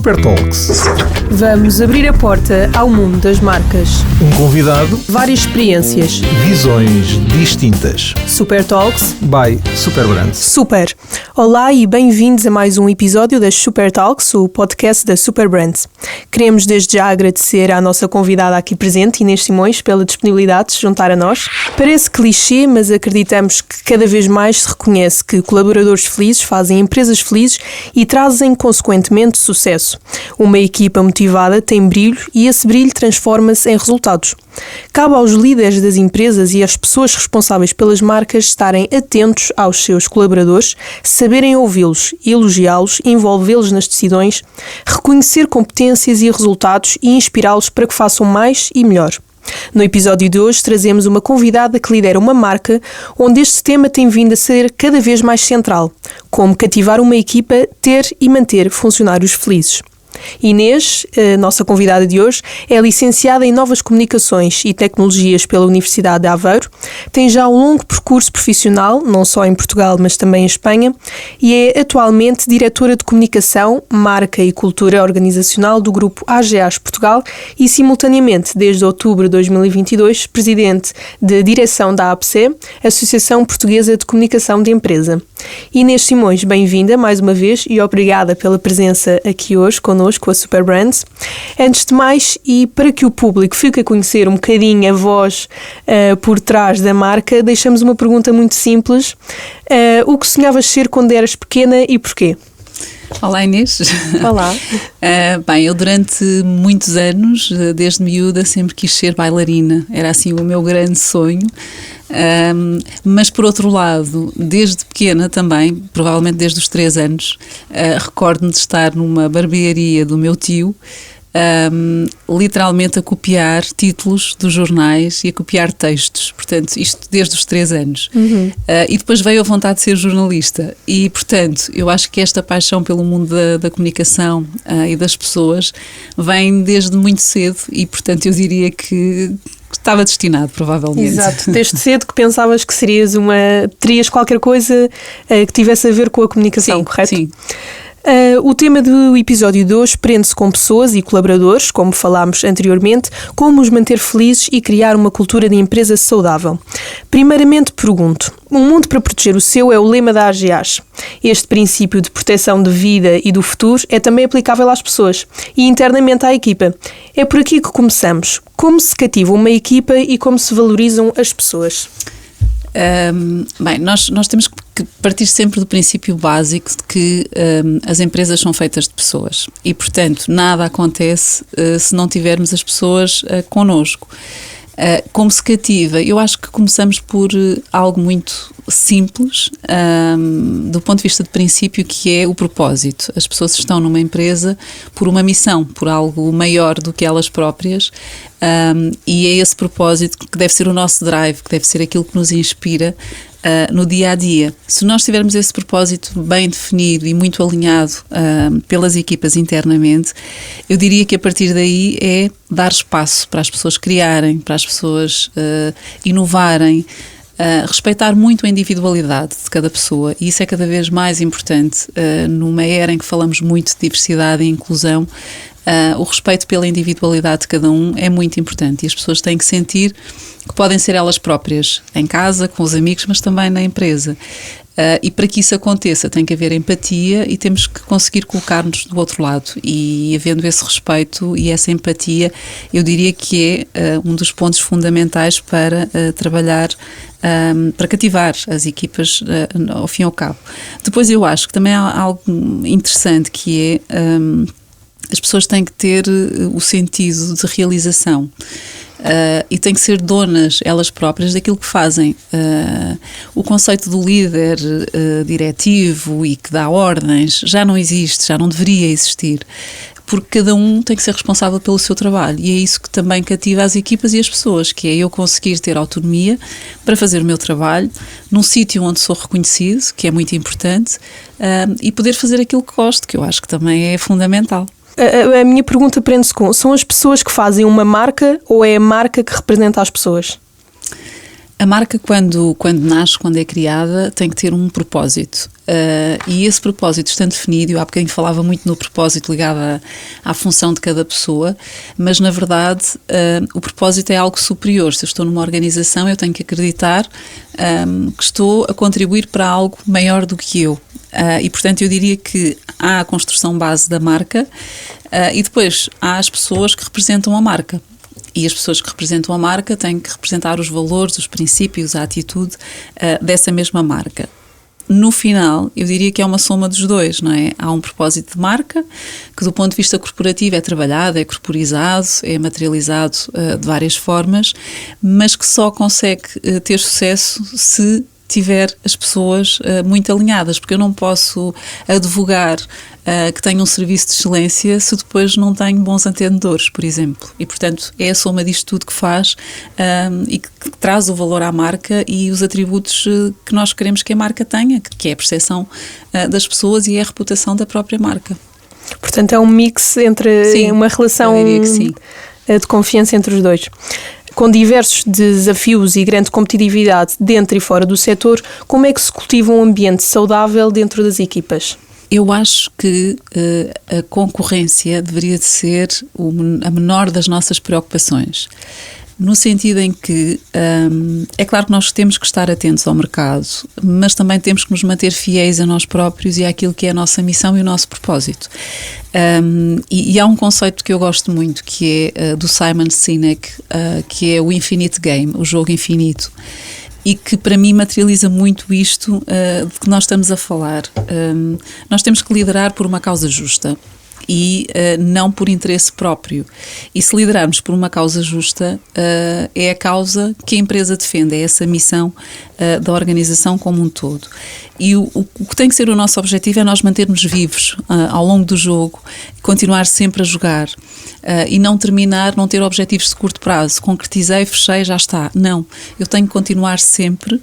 Super Talks. Vamos abrir a porta ao mundo das marcas. Um convidado, Várias experiências. visões distintas. Super Talks. By Super Brands. Super! Olá e bem-vindos a mais um episódio das Super Talks, o podcast da Super Brands. Queremos desde já agradecer à nossa convidada aqui presente, Inês Simões, pela disponibilidade de se juntar a nós. Parece clichê, mas acreditamos que cada vez mais se reconhece que colaboradores felizes fazem empresas felizes e trazem, consequentemente, sucesso. Uma equipa motivada tem brilho e esse brilho transforma-se em resultados. Cabe aos líderes das empresas e às pessoas responsáveis pelas marcas estarem atentos aos seus colaboradores, saberem ouvi-los, elogiá-los, envolvê-los nas decisões, reconhecer competências e resultados e inspirá-los para que façam mais e melhor. No episódio de hoje trazemos uma convidada que lidera uma marca onde este tema tem vindo a ser cada vez mais central, como cativar uma equipa, ter e manter funcionários felizes. Inês, a nossa convidada de hoje, é licenciada em Novas Comunicações e Tecnologias pela Universidade de Aveiro, tem já um longo percurso profissional, não só em Portugal, mas também em Espanha, e é atualmente diretora de Comunicação, Marca e Cultura Organizacional do Grupo AGAs Portugal e, simultaneamente, desde outubro de 2022, presidente de direção da APC, Associação Portuguesa de Comunicação de Empresa. Inês Simões, bem-vinda mais uma vez e obrigada pela presença aqui hoje connosco, com a Super Brands. Antes de mais, e para que o público fique a conhecer um bocadinho a voz por trás da marca, deixamos uma pergunta muito simples. O que sonhavas ser quando eras pequena e porquê? Olá, Inês. Olá. Bem, eu durante muitos anos, desde miúda, sempre quis ser bailarina. Era assim o meu grande sonho. Mas por outro lado, desde pequena também, provavelmente desde os 3 anos, recordo-me de estar numa barbearia do meu tio, literalmente a copiar títulos dos jornais e a copiar textos, portanto, isto desde os 3 anos. E depois veio a vontade de ser jornalista e, portanto, eu acho que esta paixão pelo mundo da comunicação e das pessoas vem desde muito cedo e, portanto, eu diria que estava destinado, provavelmente. Exato, desde cedo que pensavas que terias qualquer coisa que tivesse a ver com a comunicação, sim, correto? Sim. O tema do episódio de hoje prende-se com pessoas e colaboradores, como falámos anteriormente, como os manter felizes e criar uma cultura de empresa saudável. Primeiramente pergunto, um mundo para proteger o seu é o lema da AGAs. Este princípio de proteção de vida e do futuro é também aplicável às pessoas e internamente à equipa. É por aqui que começamos. Como se cativa uma equipa e como se valorizam as pessoas? Bem, nós temos que partir sempre do princípio básico de que as empresas são feitas de pessoas e, portanto, nada acontece se não tivermos as pessoas connosco. Como se cativa? Eu acho que começamos por algo muito simples, do ponto de vista de princípio, que é o propósito. As pessoas estão numa empresa por uma missão, por algo maior do que elas próprias, e é esse propósito que deve ser o nosso drive, que deve ser aquilo que nos inspira no dia a dia. Se nós tivermos esse propósito bem definido e muito alinhado pelas equipas internamente, eu diria que a partir daí é dar espaço para as pessoas criarem, para as pessoas inovarem, respeitar muito a individualidade de cada pessoa, e isso é cada vez mais importante numa era em que falamos muito de diversidade e inclusão. O respeito pela individualidade de cada um é muito importante e as pessoas têm que sentir que podem ser elas próprias em casa, com os amigos, mas também na empresa. E para que isso aconteça tem que haver empatia e temos que conseguir colocar-nos do outro lado, e havendo esse respeito e essa empatia, eu diria que é um dos pontos fundamentais para trabalhar, para cativar as equipas ao fim e ao cabo. Depois eu acho que também há algo interessante que é as pessoas têm que ter o sentido de realização. E têm que ser donas elas próprias daquilo que fazem. O conceito do líder diretivo e que dá ordens já não existe, já não deveria existir, porque cada um tem que ser responsável pelo seu trabalho, e é isso que também cativa as equipas e as pessoas, que é eu conseguir ter autonomia para fazer o meu trabalho num sítio onde sou reconhecido, que é muito importante, e poder fazer aquilo que gosto, que eu acho que também é fundamental. A minha pergunta prende-se com: são as pessoas que fazem uma marca ou é a marca que representa as pessoas? A marca, quando nasce, quando é criada, tem que ter um propósito. E esse propósito estando definido, eu há bocadinho falava muito no propósito ligado à função de cada pessoa, mas na verdade o propósito é algo superior. Se eu estou numa organização, eu tenho que acreditar que estou a contribuir para algo maior do que eu. E portanto eu diria que há a construção base da marca e depois há as pessoas que representam a marca. E as pessoas que representam a marca têm que representar os valores, os princípios, a atitude dessa mesma marca. No final, eu diria que é uma soma dos dois, não é? Há um propósito de marca, que do ponto de vista corporativo é trabalhado, é corporizado, é materializado de várias formas, mas que só consegue ter sucesso se tiver as pessoas muito alinhadas, porque eu não posso advogar que tenho um serviço de excelência se depois não tenho bons entendedores, por exemplo. E, portanto, é a soma disto tudo que faz e que traz o valor à marca e os atributos que nós queremos que a marca tenha, que é a percepção das pessoas e a reputação da própria marca. Portanto, é um mix entre sim, uma relação de confiança entre os dois. Com diversos desafios e grande competitividade dentro e fora do setor, como é que se cultiva um ambiente saudável dentro das equipas? Eu acho que a concorrência deveria de ser a menor das nossas preocupações. No sentido em que é claro que nós temos que estar atentos ao mercado, mas também temos que nos manter fiéis a nós próprios e àquilo que é a nossa missão e o nosso propósito. E há um conceito que eu gosto muito, que é do Simon Sinek, que é o Infinite Game, o jogo infinito, e que para mim materializa muito isto de que nós estamos a falar. Nós temos que liderar por uma causa justa e não por interesse próprio. E se liderarmos por uma causa justa, é a causa que a empresa defende, é essa missão da organização como um todo. E o que tem que ser o nosso objetivo é nós mantermos vivos ao longo do jogo, continuar sempre a jogar e não ter objetivos de curto prazo. Concretizei, fechei, já está. Não, eu tenho que continuar sempre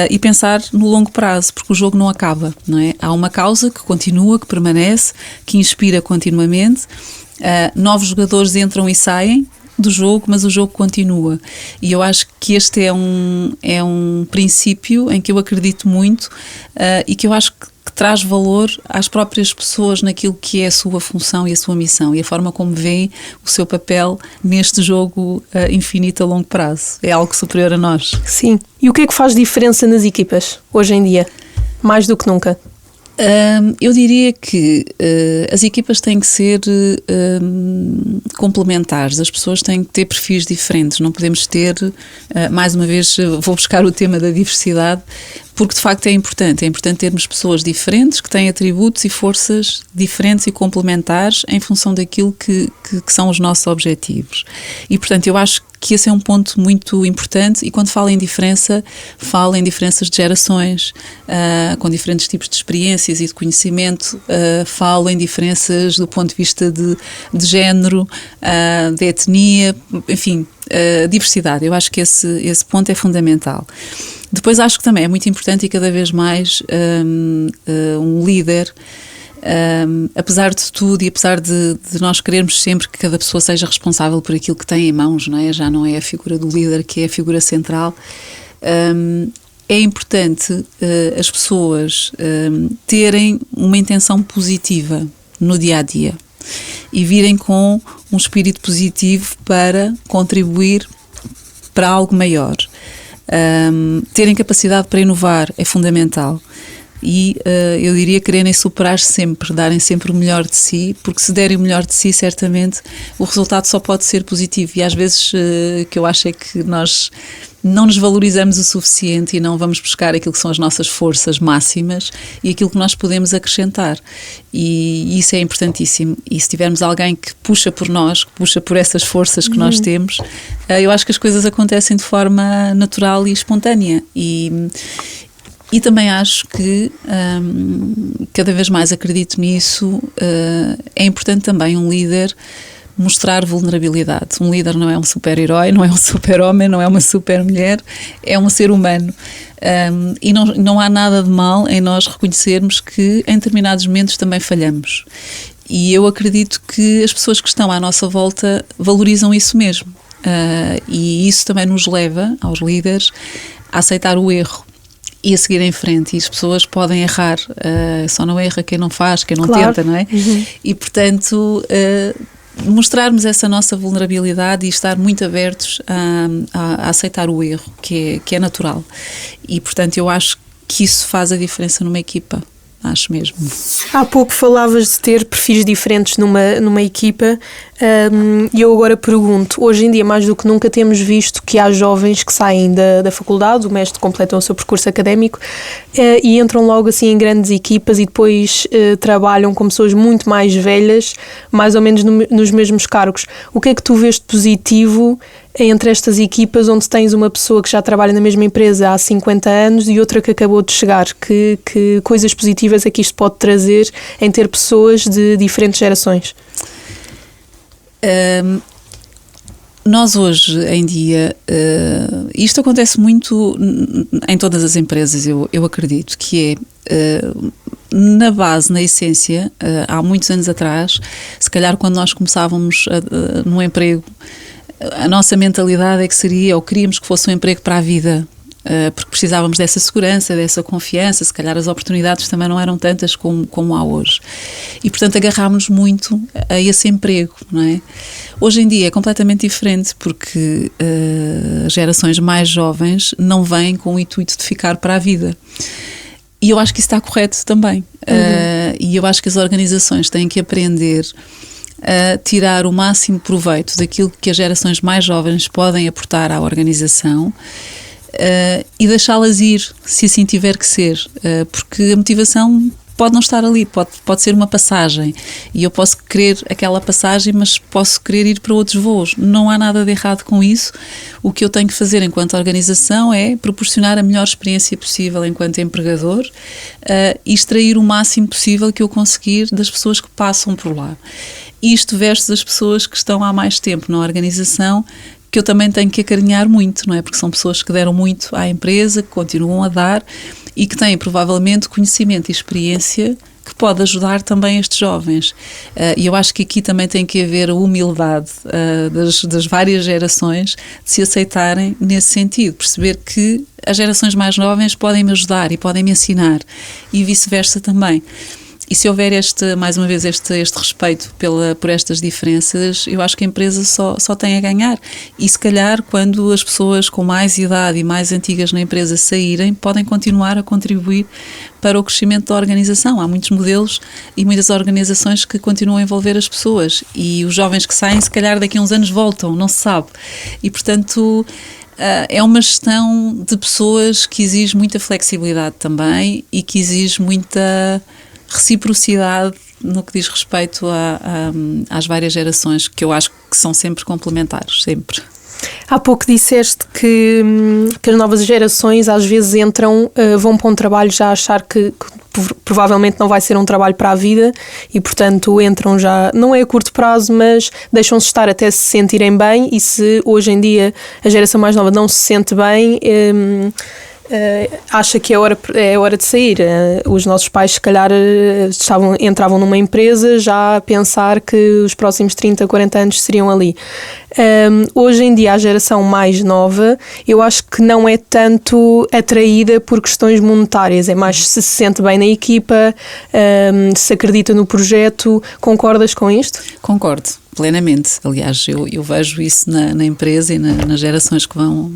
e pensar no longo prazo, porque o jogo não acaba, não é? Há uma causa que continua, que permanece, que inspira continuamente. Novos jogadores entram e saem do jogo, mas o jogo continua. E eu acho que este é um princípio em que eu acredito muito e que eu acho que traz valor às próprias pessoas naquilo que é a sua função e a sua missão e a forma como veem o seu papel neste jogo infinito a longo prazo. É algo superior a nós. Sim. E o que é que faz diferença nas equipas, hoje em dia? Mais do que nunca? Eu diria que as equipas têm que ser complementares, as pessoas têm que ter perfis diferentes, não podemos ter, mais uma vez vou buscar o tema da diversidade, porque de facto é importante termos pessoas diferentes que têm atributos e forças diferentes e complementares em função daquilo que são os nossos objetivos. E portanto eu acho que esse é um ponto muito importante e quando falo em diferença, falo em diferenças de gerações, com diferentes tipos de experiências e de conhecimento, falo em diferenças do ponto de vista de género, de etnia, enfim, diversidade. Eu acho que esse ponto é fundamental. Depois acho que também é muito importante e cada vez mais um líder, apesar de tudo e apesar de nós querermos sempre que cada pessoa seja responsável por aquilo que tem em mãos, não é? Já não é a figura do líder que é a figura central, é importante as pessoas terem uma intenção positiva no dia-a-dia e virem com um espírito positivo para contribuir para algo maior. Terem capacidade para inovar é fundamental e eu diria quererem superar sempre, darem sempre o melhor de si, porque se derem o melhor de si, certamente o resultado só pode ser positivo e às vezes que eu acho é que nós não nos valorizamos o suficiente e não vamos buscar aquilo que são as nossas forças máximas e aquilo que nós podemos acrescentar e isso é importantíssimo e se tivermos alguém que puxa por nós, que puxa por essas forças que nós temos, eu acho que as coisas acontecem de forma natural e espontânea e também acho que cada vez mais acredito nisso, é importante também um líder mostrar vulnerabilidade. Um líder não é um super-herói, não é um super-homem, não é uma super-mulher, é um ser humano. E não há nada de mal em nós reconhecermos que em determinados momentos também falhamos. E eu acredito que as pessoas que estão à nossa volta valorizam isso mesmo. E isso também nos leva, aos líderes, a aceitar o erro e a seguir em frente. E as pessoas podem errar, só não erra quem não faz, quem não tenta, não é? E, portanto, mostrarmos essa nossa vulnerabilidade e estar muito abertos a aceitar o erro, que é natural. E, portanto, eu acho que isso faz a diferença numa equipa. Acho mesmo. Há pouco falavas de ter perfis diferentes numa equipa, e eu agora pergunto, hoje em dia mais do que nunca temos visto que há jovens que saem da faculdade, o mestre completam o seu percurso académico e entram logo assim em grandes equipas e depois trabalham com pessoas muito mais velhas, mais ou menos nos mesmos cargos. O que é que tu vês de positivo entre estas equipas onde tens uma pessoa que já trabalha na mesma empresa há 50 anos e outra que acabou de chegar? Que coisas positivas é que isto pode trazer em ter pessoas de diferentes gerações? Nós hoje em dia, isto acontece muito em todas as empresas, eu acredito, que é na base, na essência, há muitos anos atrás, se calhar quando nós começávamos no emprego, a nossa mentalidade é que seria, ou queríamos que fosse um emprego para a vida, porque precisávamos dessa segurança, dessa confiança, se calhar as oportunidades também não eram tantas como há hoje. E, portanto, agarrámos-nos muito a esse emprego, não é? Hoje em dia é completamente diferente, porque as gerações mais jovens não vêm com o intuito de ficar para a vida. E eu acho que isso está correto também. E eu acho que as organizações têm que aprender a tirar o máximo proveito daquilo que as gerações mais jovens podem aportar à organização e deixá-las ir, se assim tiver que ser, porque a motivação pode não estar ali, pode ser uma passagem e eu posso querer aquela passagem, mas posso querer ir para outros voos. Não há nada de errado com isso. O que eu tenho que fazer enquanto organização é proporcionar a melhor experiência possível enquanto empregador e extrair o máximo possível que eu conseguir das pessoas que passam por lá. Isto versus as pessoas que estão há mais tempo na organização, que eu também tenho que acarinhar muito, não é? Porque são pessoas que deram muito à empresa, que continuam a dar e que têm provavelmente conhecimento e experiência que pode ajudar também estes jovens. E eu acho que aqui também tem que haver a humildade das várias gerações de se aceitarem nesse sentido, perceber que as gerações mais jovens podem me ajudar e podem me ensinar e vice-versa também. E se houver mais uma vez este respeito por estas diferenças, eu acho que a empresa só tem a ganhar. E se calhar quando as pessoas com mais idade e mais antigas na empresa saírem, podem continuar a contribuir para o crescimento da organização. Há muitos modelos e muitas organizações que continuam a envolver as pessoas. E os jovens que saem, se calhar daqui a uns anos voltam, não se sabe. E portanto é uma gestão de pessoas que exige muita flexibilidade também e que exige muita reciprocidade no que diz respeito às várias gerações, que eu acho que são sempre complementares, sempre. Há pouco disseste que as novas gerações às vezes vão para um trabalho já a achar que provavelmente não vai ser um trabalho para a vida e, portanto, entram já, não é a curto prazo, mas deixam-se estar até se sentirem bem e se hoje em dia a geração mais nova não se sente bem, acha que é hora de sair. Os nossos pais, se calhar, entravam numa empresa já a pensar que os próximos 30, 40 anos seriam ali. Hoje em dia, a geração mais nova, eu acho que não é tanto atraída por questões monetárias, é mais se sente bem na equipa, se acredita no projeto. Concordas com isto? Concordo plenamente. Aliás, eu vejo isso na empresa e nas gerações que vão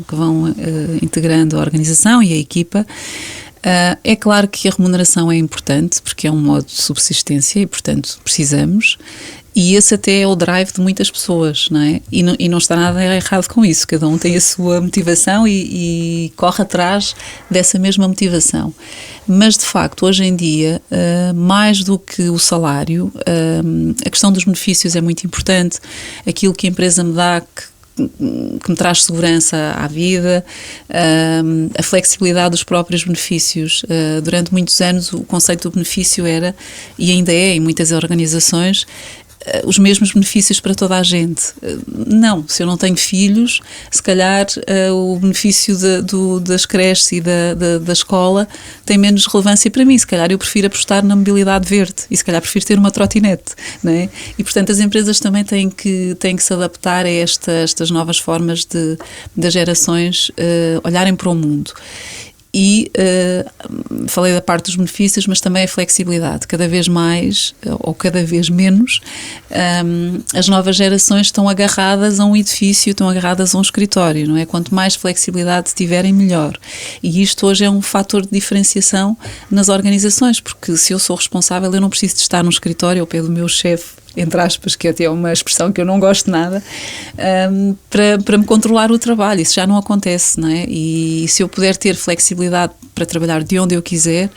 integrando a organização e a equipa. É claro que a remuneração é importante porque é um modo de subsistência e, portanto, precisamos. E esse até é o drive de muitas pessoas, não é? E não está nada errado com isso. Cada um tem a sua motivação e corre atrás dessa mesma motivação. Mas, de facto, hoje em dia, mais do que o salário, a questão dos benefícios é muito importante. Aquilo que a empresa me dá, que me traz segurança à vida, a flexibilidade dos próprios benefícios. Durante muitos anos, o conceito do benefício era, e ainda é em muitas organizações, os mesmos benefícios para toda a gente. Não, se eu não tenho filhos, se calhar o benefício das creches e da escola tem menos relevância para mim. Se calhar eu prefiro apostar na mobilidade verde e se calhar prefiro ter uma trotinete, não é? E portanto as empresas também têm que se adaptar a estas novas formas das gerações olharem para o mundo. E falei da parte dos benefícios, mas também a flexibilidade. Cada vez mais, ou cada vez menos, as novas gerações estão agarradas a um edifício, estão agarradas a um escritório, não é? Quanto mais flexibilidade tiverem, melhor. E isto hoje é um fator de diferenciação nas organizações, porque se eu sou responsável, eu não preciso de estar num escritório ao pé do meu chefe, entre aspas, que até é uma expressão que eu não gosto nada, para me controlar o trabalho. Isso já não acontece, não é? E se eu puder ter flexibilidade para trabalhar de onde eu quiser,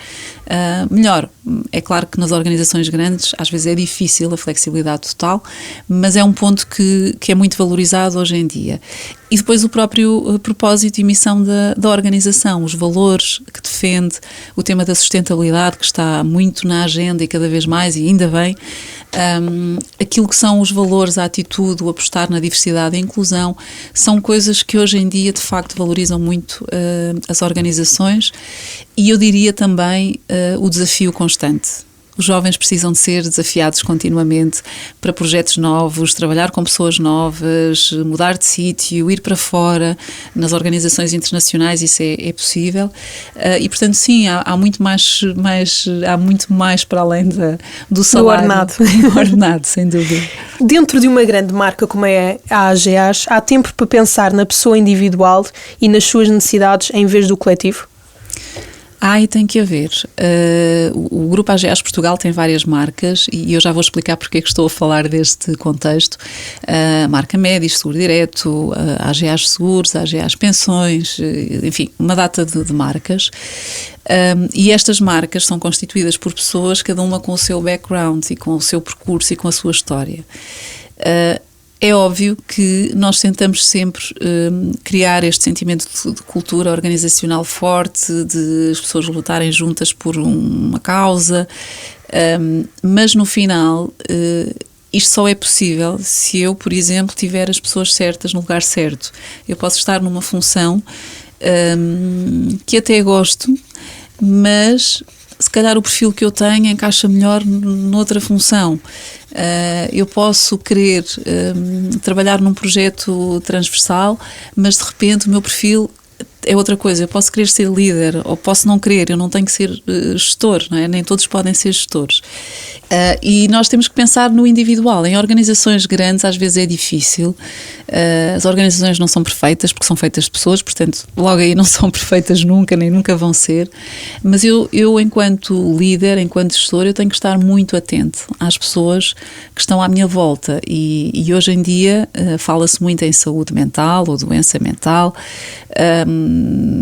melhor. É claro que nas organizações grandes às vezes é difícil a flexibilidade total, mas é um ponto que é muito valorizado hoje em dia. E depois o próprio propósito e missão da organização, os valores que defende, o tema da sustentabilidade que está muito na agenda e cada vez mais, e ainda bem, aquilo que são os valores, a atitude, o apostar na diversidade e inclusão, são coisas que hoje em dia de facto valorizam muito as organizações e eu diria também o desafio constante. Os jovens precisam de ser desafiados continuamente para projetos novos, trabalhar com pessoas novas, mudar de sítio, ir para fora. Nas organizações internacionais isso é possível. E, portanto, sim, há muito mais para além do salário. Do ordenado, sem dúvida. Dentro de uma grande marca como é a AGAs, há tempo para pensar na pessoa individual e nas suas necessidades em vez do coletivo? E tem que haver. O Grupo AGAs Portugal tem várias marcas e eu já vou explicar porque é que estou a falar deste contexto. A marca Médis, Seguro Direto, a AGAs Seguros, a AGAs Pensões, enfim, uma data de marcas. E estas marcas são constituídas por pessoas, cada uma com o seu background e com o seu percurso e com a sua história. É óbvio que nós tentamos sempre criar este sentimento de cultura organizacional forte, de as pessoas lutarem juntas por uma causa, mas no final isto só é possível se eu, por exemplo, tiver as pessoas certas no lugar certo. Eu posso estar numa função que até gosto, mas se calhar o perfil que eu tenho encaixa melhor noutra função. Eu posso querer trabalhar num projeto transversal, mas de repente o meu perfil é outra coisa. Eu posso querer ser líder ou posso não querer, eu não tenho que ser gestor, não é? Nem todos podem ser gestores. E nós temos que pensar no individual. Em organizações grandes às vezes é difícil. As organizações não são perfeitas porque são feitas de pessoas, portanto logo aí não são perfeitas nunca, nem nunca vão ser. Mas eu enquanto líder, enquanto gestor, eu tenho que estar muito atento às pessoas que estão à minha volta e hoje em dia fala-se muito em saúde mental ou doença mental,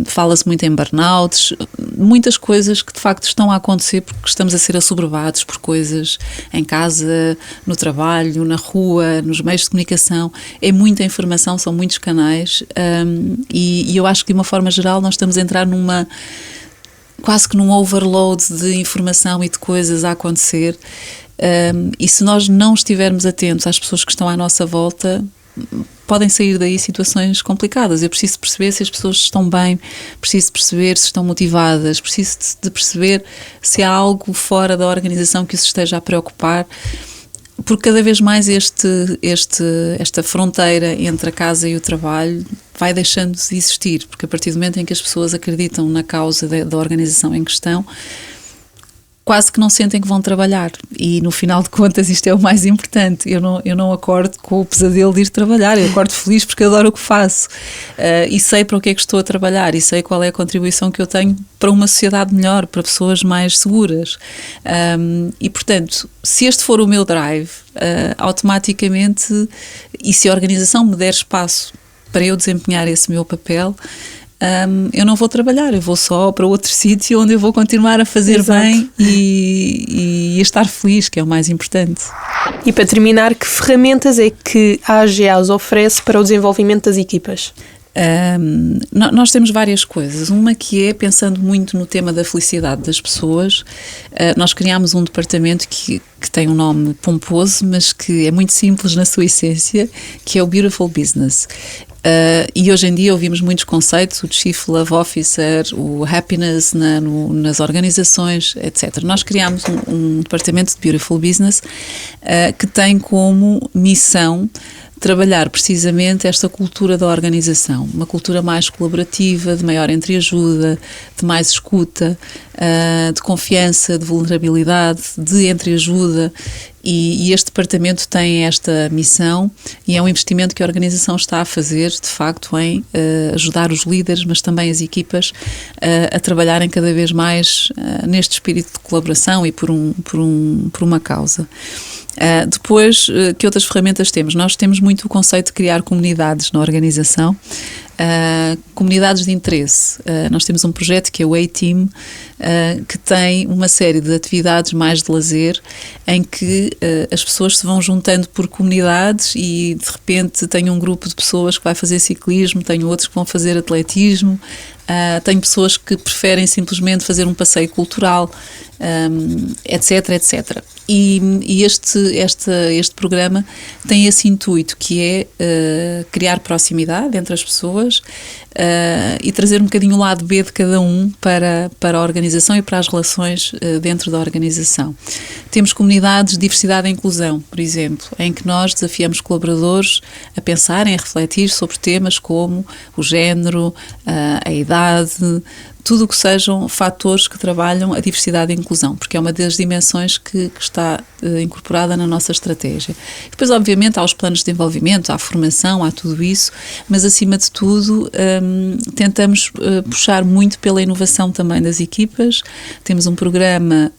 fala-se muito em burnouts, muitas coisas que de facto estão a acontecer porque estamos a ser assoberbados por coisas em casa, no trabalho, na rua, nos meios de comunicação. É muita informação, são muitos canais e eu acho que de uma forma geral nós estamos a entrar quase que num overload de informação e de coisas a acontecer e se nós não estivermos atentos às pessoas que estão à nossa volta, podem sair daí situações complicadas. Eu preciso perceber se as pessoas estão bem, preciso perceber se estão motivadas, preciso de perceber se há algo fora da organização que os esteja a preocupar, porque cada vez mais esta fronteira entre a casa e o trabalho vai deixando de existir, porque a partir do momento em que as pessoas acreditam na causa da organização em questão, quase que não sentem que vão trabalhar e no final de contas isto é o mais importante. Eu não acordo com o pesadelo de ir trabalhar, eu acordo feliz porque adoro o que faço e sei para o que é que estou a trabalhar e sei qual é a contribuição que eu tenho para uma sociedade melhor, para pessoas mais seguras e portanto, se este for o meu drive, automaticamente, e se a organização me der espaço para eu desempenhar esse meu papel, eu não vou trabalhar, eu vou só para outro sítio onde eu vou continuar a fazer Exato. Bem e a estar feliz, que é o mais importante. E para terminar, que ferramentas é que a AGAs oferece para o desenvolvimento das equipas? Nós temos várias coisas. Uma que é, pensando muito no tema da felicidade das pessoas, nós criámos um departamento que tem um nome pomposo, mas que é muito simples na sua essência, que é o Beautiful Business. E hoje em dia ouvimos muitos conceitos, o Chief Love Officer, o Happiness nas organizações, etc. Nós criámos um departamento de Beautiful Business que tem como missão trabalhar precisamente esta cultura da organização, uma cultura mais colaborativa, de maior entreajuda, de mais escuta, de confiança, de vulnerabilidade, de entreajuda, e este departamento tem esta missão e é um investimento que a organização está a fazer, de facto, em ajudar os líderes, mas também as equipas a trabalharem cada vez mais neste espírito de colaboração e por uma causa. Depois, que outras ferramentas temos? Nós temos muito o conceito de criar comunidades na organização, comunidades de interesse. Nós temos um projeto que é o A-Team, que tem uma série de atividades mais de lazer, em que as pessoas se vão juntando por comunidades e de repente tem um grupo de pessoas que vai fazer ciclismo, tem outros que vão fazer atletismo, tem pessoas que preferem simplesmente fazer um passeio cultural, etc, etc. E este programa tem esse intuito, que é criar proximidade entre as pessoas e trazer um bocadinho o lado B de cada um para a organização e para as relações dentro da organização. Temos comunidades de diversidade e inclusão, por exemplo, em que nós desafiamos colaboradores a pensarem, a refletir sobre temas como o género, a idade, tudo o que sejam fatores que trabalham a diversidade e a inclusão, porque é uma das dimensões que está incorporada na nossa estratégia. Depois, obviamente, há os planos de desenvolvimento, há a formação, há tudo isso, mas, acima de tudo, tentamos puxar muito pela inovação também das equipas. Temos um programa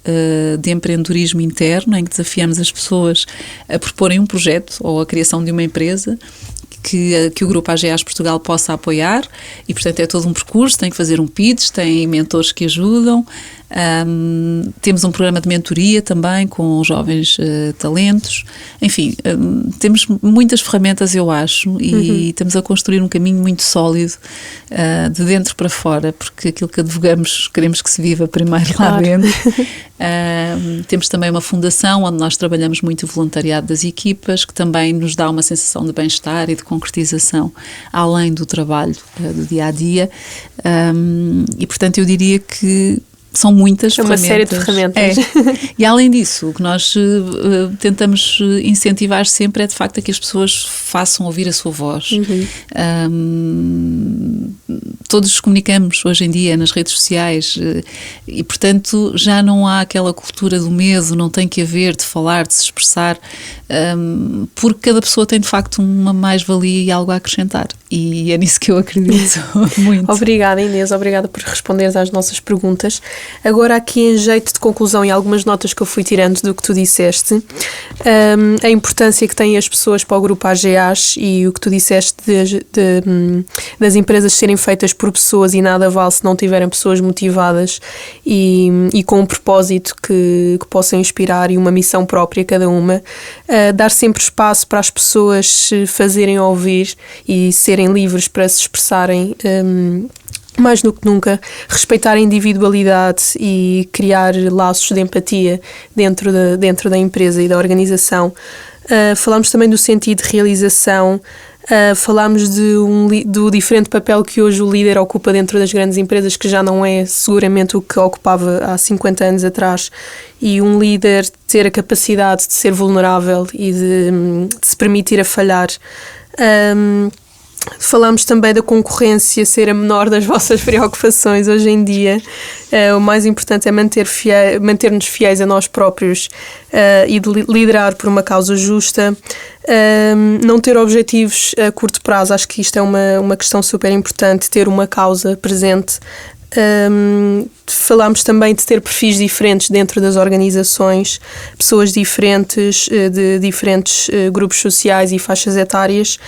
de empreendedorismo interno, em que desafiamos as pessoas a proporem um projeto ou a criação de uma empresa que o Grupo AGAs Portugal possa apoiar e, portanto, é todo um percurso, tem que fazer um pitch, tem mentores que ajudam. Temos um programa de mentoria também com jovens talentos. Enfim, temos muitas ferramentas, eu acho, e estamos a construir um caminho muito sólido de dentro para fora, porque aquilo que advogamos queremos que se viva primeiro lá dentro. Temos também uma fundação onde nós trabalhamos muito o voluntariado das equipas, que também nos dá uma sensação de bem-estar e de concretização além do trabalho do dia-a-dia. E, portanto, eu diria que são muitas ferramentas. Uma série de ferramentas. E além disso, o que nós tentamos incentivar sempre é, de facto, a que as pessoas façam ouvir a sua voz. Todos nos comunicamos hoje em dia nas redes sociais e, portanto, já não há aquela cultura do medo, não tem que haver de falar, de se expressar, porque cada pessoa tem, de facto, uma mais-valia e algo a acrescentar. E é nisso que eu acredito muito. Obrigada, Inês, obrigada por responderes às nossas perguntas. Agora, aqui em jeito de conclusão e algumas notas que eu fui tirando do que tu disseste, a importância que têm as pessoas para o Grupo AGAs e o que tu disseste das empresas serem feitas por pessoas e nada vale se não tiverem pessoas motivadas e com um propósito que possam inspirar e uma missão própria cada uma. Dar sempre espaço para as pessoas se fazerem ouvir e serem livres para se expressarem mais do que nunca, respeitar a individualidade e criar laços de empatia dentro da empresa e da organização. Falámos também do sentido de realização, falámos do diferente papel que hoje o líder ocupa dentro das grandes empresas, que já não é seguramente o que ocupava há 50 anos atrás, e um líder ter a capacidade de ser vulnerável e de se permitir a falhar. Falámos também da concorrência ser a menor das vossas preocupações hoje em dia. O mais importante é manter-nos fiéis a nós próprios e de liderar por uma causa justa. Não ter objetivos a curto prazo, acho que isto é uma questão super importante, ter uma causa presente. Falámos também de ter perfis diferentes dentro das organizações, pessoas diferentes, de diferentes grupos sociais e faixas etárias,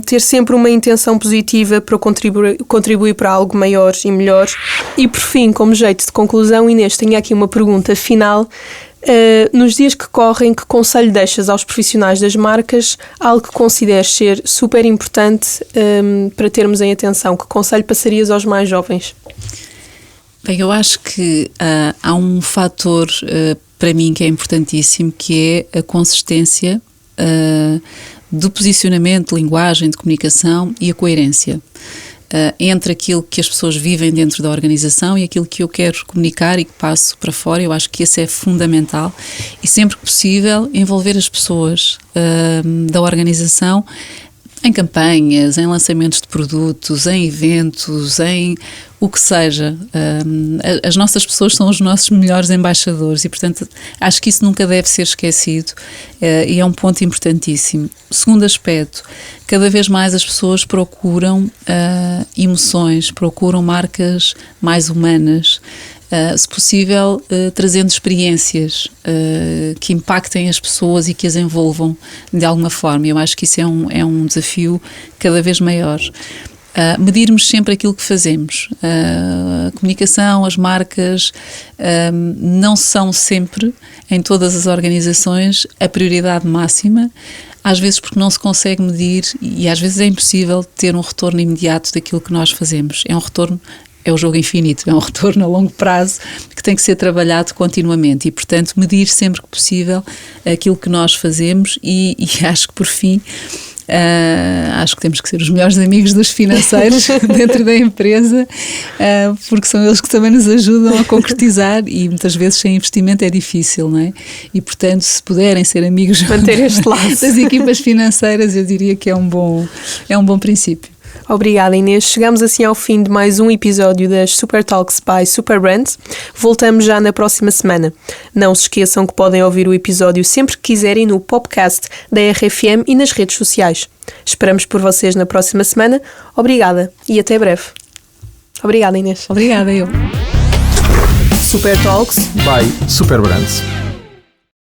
ter sempre uma intenção positiva para contribuir para algo maior e melhor. E por fim, como jeito de conclusão, Inês, tenho aqui uma pergunta final Nos dias que correm, que conselho deixas aos profissionais das marcas, algo que consideres ser super importante para termos em atenção? Que conselho passarias aos mais jovens? Bem, eu acho que há um fator para mim que é importantíssimo, que é a consistência do posicionamento, de linguagem, de comunicação e a coerência entre aquilo que as pessoas vivem dentro da organização e aquilo que eu quero comunicar e que passo para fora. Eu acho que isso é fundamental e sempre que possível envolver as pessoas da organização em campanhas, em lançamentos de produtos, em eventos, em o que seja. As nossas pessoas são os nossos melhores embaixadores e, portanto, acho que isso nunca deve ser esquecido e é um ponto importantíssimo. Segundo aspecto, cada vez mais as pessoas procuram emoções, procuram marcas mais humanas, se possível trazendo experiências que impactem as pessoas e que as envolvam de alguma forma. Eu acho que isso é um desafio cada vez maior. Medirmos sempre aquilo que fazemos. A comunicação, as marcas não são sempre, em todas as organizações, a prioridade máxima, às vezes porque não se consegue medir e às vezes é impossível ter um retorno imediato daquilo que nós fazemos. É o jogo infinito, é um retorno a longo prazo que tem que ser trabalhado continuamente e, portanto, medir sempre que possível aquilo que nós fazemos e acho que, por fim, acho que temos que ser os melhores amigos dos financeiros dentro da empresa, porque são eles que também nos ajudam a concretizar e muitas vezes sem investimento é difícil, não é? E, portanto, se puderem ser amigos manter este laço das equipas financeiras, eu diria que é um bom princípio. Obrigada, Inês. Chegamos assim ao fim de mais um episódio das Super Talks by Super Brands. Voltamos já na próxima semana. Não se esqueçam que podem ouvir o episódio sempre que quiserem no podcast da RFM e nas redes sociais. Esperamos por vocês na próxima semana. Obrigada e até breve. Obrigada, Inês. Obrigada, eu. Super Talks by Super Brands.